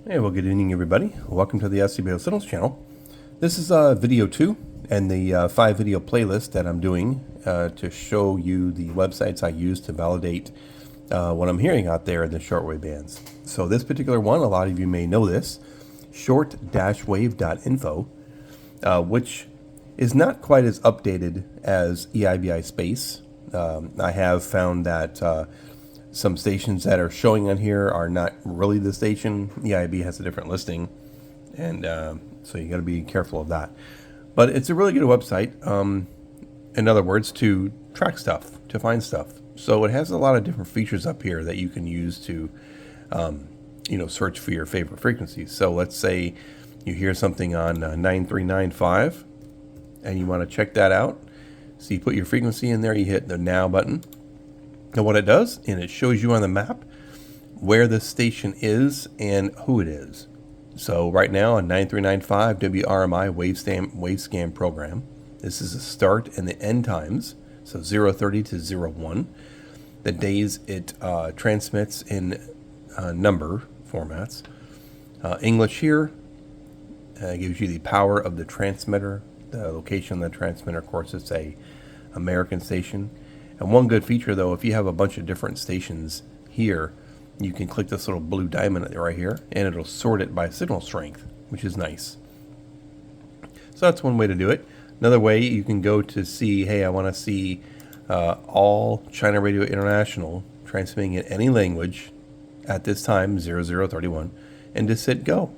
Hey, well, good evening, everybody. Welcome to the SCBO Signals channel. This is video 2 and the 5-video playlist that I'm doing to show you the websites I use to validate what I'm hearing out there in the shortwave bands. So this particular one, a lot of you may know this, short-wave.info, which is not quite as updated as EIBI Space. I have found that some stations that are showing on here are not really the station. EIB has a different listing, and so you got to be careful of that. But it's a really good website, in other words, to track stuff, to find stuff. So it has a lot of different features up here that you can use to, search for your favorite frequencies. So let's say you hear something on 9395, and you want to check that out. So you put your frequency in there, you hit the Now button. And what it does, and it shows you on the map where the station is and who it is. So right now on 9395 WRMI wave scan program, this is the start and the end times, so 0:30 to 01. The days it transmits in number formats. English here gives you the power of the transmitter, the location of the transmitter. Of course, it's a American station. And one good feature, though, if you have a bunch of different stations here, you can click this little blue diamond right here, and it'll sort it by signal strength, which is nice. So that's one way to do it. Another way, you can go to see, hey, I want to see all China Radio International transmitting in any language at this time, 0031, and just hit go.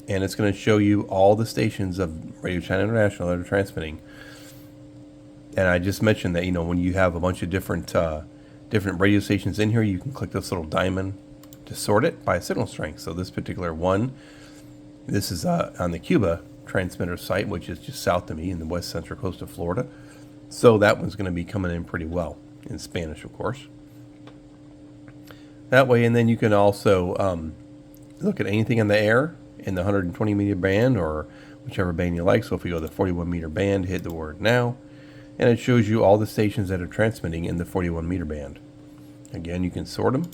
And it's going to show you all the stations of Radio China International that are transmitting. And I just mentioned that, when you have a bunch of different radio stations in here, you can click this little diamond to sort it by signal strength. So this particular one, this is on the Cuba transmitter site, which is just south of me in the west central coast of Florida. So that one's going to be coming in pretty well, in Spanish, of course. That way, and then you can also look at anything in the air in the 120 meter band or whichever band you like. So if you go to the 41 meter band, hit the word Now. And it shows you all the stations that are transmitting in the 41 meter band. Again, you can sort them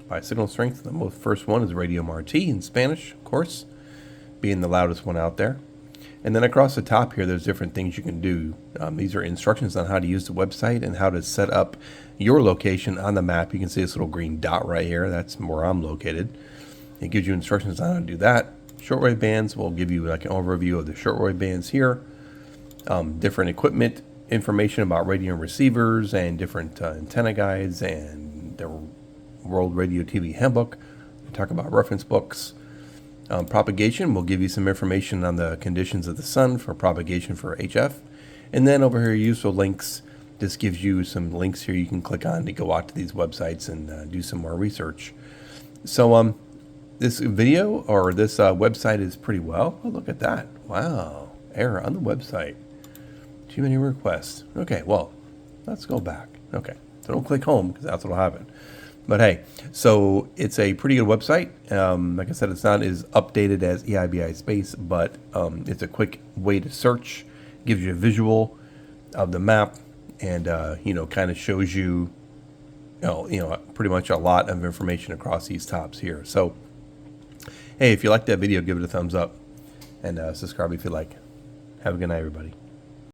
by signal strength. The first one is Radio Marti in Spanish, of course, being the loudest one out there. And then across the top here, there's different things you can do. These are instructions on how to use the website and how to set up your location on the map. You can see this little green dot right here. That's where I'm located. It gives you instructions on how to do that. Shortwave bands will give you like an overview of the shortwave bands here. Different equipment information about radio and receivers and different antenna guides and the World Radio TV Handbook. We talk about reference books. Propagation will give you some information on the conditions of the sun for propagation for HF. And then over here, useful links. This gives you some links here you can click on to go out to these websites and do some more research. So this video or this website is pretty well. Oh, look at that. Wow. Error on the website. Too many requests. Okay, well, let's go back. Okay, so don't click home because that's what will happen. But hey, so it's a pretty good website. Like I said, it's not as updated as EIBI Space, but it's a quick way to search. Gives you a visual of the map, and kind of shows you, pretty much a lot of information across these tops here. So, hey, if you like that video, give it a thumbs up, and subscribe if you like. Have a good night, everybody.